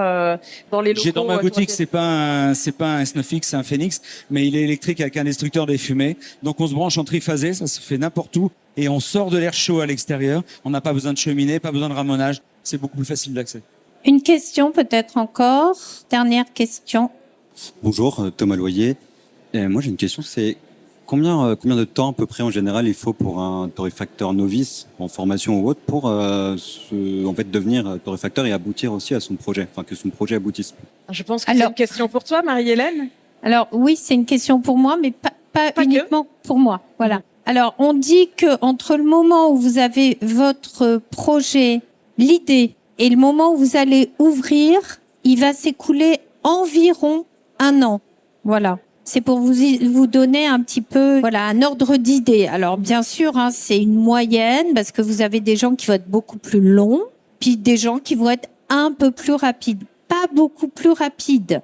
dans les locaux. J'ai dans ma boutique, c'est pas un S9X, c'est un Phoenix, mais il est électrique avec un destructeur des fumées. Donc on se branche en triphasé, ça se fait n'importe où, et on sort de l'air chaud à l'extérieur. On n'a pas besoin de cheminée, pas besoin de ramonage. C'est beaucoup plus facile d'accès. Une question peut-être encore. Dernière question. Bonjour, Thomas Loyer. Et moi j'ai une question, c'est combien de temps à peu près en général il faut pour un torréfacteur novice en formation ou autre pour devenir torréfacteur et aboutir aussi à son projet, enfin que son projet aboutisse. Je pense que c'est une question pour toi, Marie-Hélène. Alors oui, c'est une question pour moi, mais pas uniquement pour moi. Voilà. Alors on dit que entre le moment où vous avez votre projet, l'idée, et le moment où vous allez ouvrir, il va s'écouler environ 1 an. Voilà. C'est pour vous donner un petit peu, un ordre d'idée. Alors, bien sûr, c'est une moyenne parce que vous avez des gens qui vont être beaucoup plus longs, puis des gens qui vont être un peu plus rapides. Pas beaucoup plus rapides.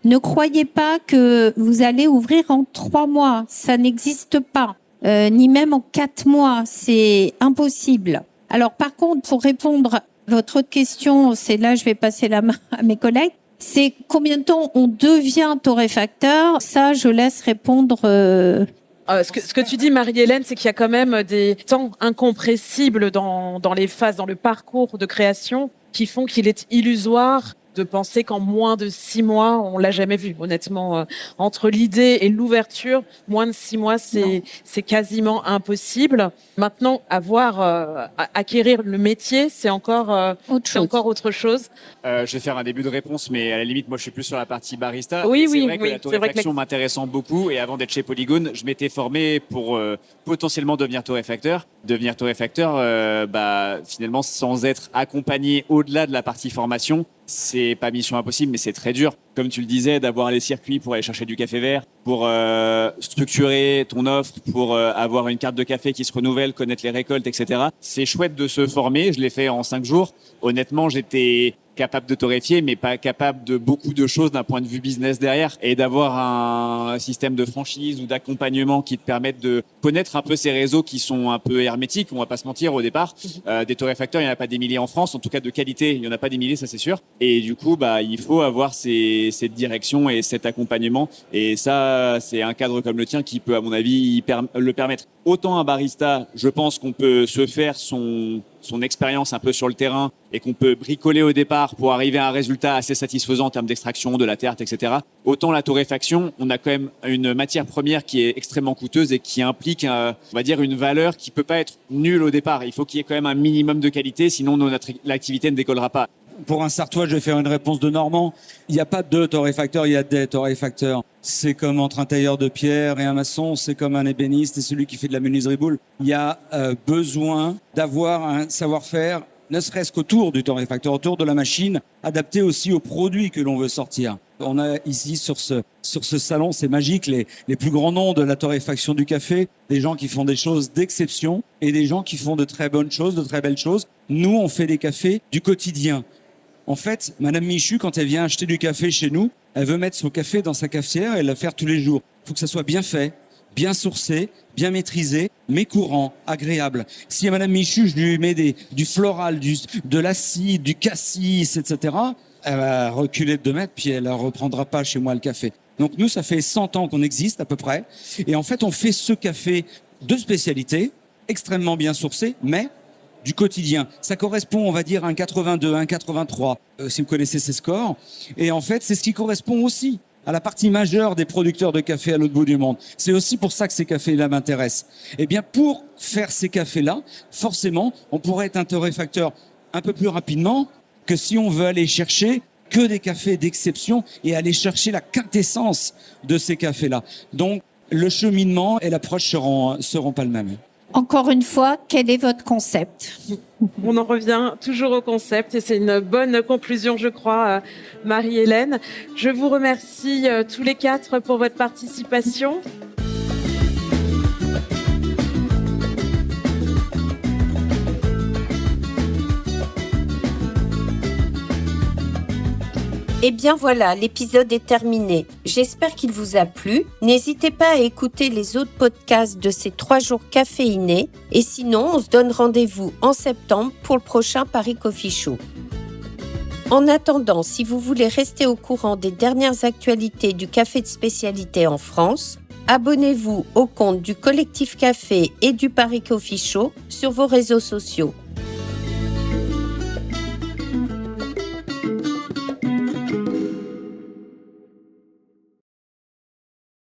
Ne croyez pas que vous allez ouvrir en 3 mois. Ça n'existe pas. Ni même en 4 mois. C'est impossible. Alors, par contre, pour répondre à votre autre question, c'est là, je vais passer la main à mes collègues. C'est combien de temps on devient torréfacteur? Ça, je laisse répondre. Ce que tu dis, Marie-Hélène, c'est qu'il y a quand même des temps incompressibles dans les phases, dans le parcours de création, qui font qu'il est illusoire de penser qu'en moins de 6 mois, on l'a jamais vu. Honnêtement, entre l'idée et l'ouverture, moins de 6 mois, c'est quasiment impossible. Maintenant, acquérir le métier, c'est encore autre chose. Je vais faire un début de réponse, mais à la limite, moi, je suis plus sur la partie barista. Oui, c'est vrai que la torréfaction m'intéressant beaucoup. Et avant d'être chez Polygone, je m'étais formé pour potentiellement devenir torréfacteur. Devenir torréfacteur, finalement, sans être accompagné au-delà de la partie formation, c'est pas mission impossible, mais c'est très dur. Comme tu le disais, d'avoir les circuits pour aller chercher du café vert, pour structurer ton offre, pour avoir une carte de café qui se renouvelle, connaître les récoltes, etc. C'est chouette de se former. Je l'ai fait en 5 jours. Honnêtement, j'étais capable de torréfier, mais pas capable de beaucoup de choses d'un point de vue business derrière. Et d'avoir un système de franchise ou d'accompagnement qui te permette de connaître un peu ces réseaux qui sont un peu hermétiques, on va pas se mentir au départ. Des torréfacteurs, il n'y en a pas des milliers en France, en tout cas de qualité, il n'y en a pas des milliers, ça c'est sûr. Et du coup, il faut avoir cette direction et cet accompagnement. Et ça, c'est un cadre comme le tien qui peut, à mon avis, le permettre. Autant un barista, je pense qu'on peut se faire son expérience un peu sur le terrain et qu'on peut bricoler au départ pour arriver à un résultat assez satisfaisant en termes d'extraction, de la terte, etc. Autant la torréfaction, on a quand même une matière première qui est extrêmement coûteuse et qui implique, on va dire, une valeur qui peut pas être nulle au départ. Il faut qu'il y ait quand même un minimum de qualité, sinon l'activité ne décollera pas. Pour un Sartois, je vais faire une réponse de Normand. Il n'y a pas de torréfacteurs, il y a des torréfacteurs. C'est comme entre un tailleur de pierre et un maçon, c'est comme un ébéniste et celui qui fait de la menuiserie boule. Il y a besoin d'avoir un savoir-faire, ne serait-ce qu'autour du torréfacteur, autour de la machine, adapté aussi aux produits que l'on veut sortir. On a ici sur ce salon, c'est magique, les plus grands noms de la torréfaction du café, des gens qui font des choses d'exception et des gens qui font de très bonnes choses, de très belles choses. Nous, on fait des cafés du quotidien. En fait, Madame Michu, quand elle vient acheter du café chez nous, elle veut mettre son café dans sa cafetière et la faire tous les jours. Il faut que ça soit bien fait, bien sourcé, bien maîtrisé, mais courant, agréable. Si à Madame Michu, je lui mets du floral, de l'acide, du cassis, etc., elle va reculer de 2 mètres, puis elle ne reprendra pas chez moi le café. Donc nous, ça fait 100 ans qu'on existe à peu près. Et en fait, on fait ce café de spécialité, extrêmement bien sourcé, mais du quotidien. Ça correspond, on va dire, à un 82, un 83, si vous connaissez ces scores. Et en fait, c'est ce qui correspond aussi à la partie majeure des producteurs de café à l'autre bout du monde. C'est aussi pour ça que ces cafés-là m'intéressent. Eh bien, pour faire ces cafés-là, forcément, on pourrait être un torréfacteur un peu plus rapidement que si on veut aller chercher que des cafés d'exception et aller chercher la quintessence de ces cafés-là. Donc, le cheminement et l'approche seront pas le même. Encore une fois, quel est votre concept? On en revient toujours au concept et c'est une bonne conclusion, je crois, Marie-Hélène. Je vous remercie tous les 4 pour votre participation. Eh bien voilà, l'épisode est terminé. J'espère qu'il vous a plu. N'hésitez pas à écouter les autres podcasts de ces 3 jours caféinés. Et sinon, on se donne rendez-vous en septembre pour le prochain Paris Coffee Show. En attendant, si vous voulez rester au courant des dernières actualités du café de spécialité en France, abonnez-vous au compte du Collectif Café et du Paris Coffee Show sur vos réseaux sociaux.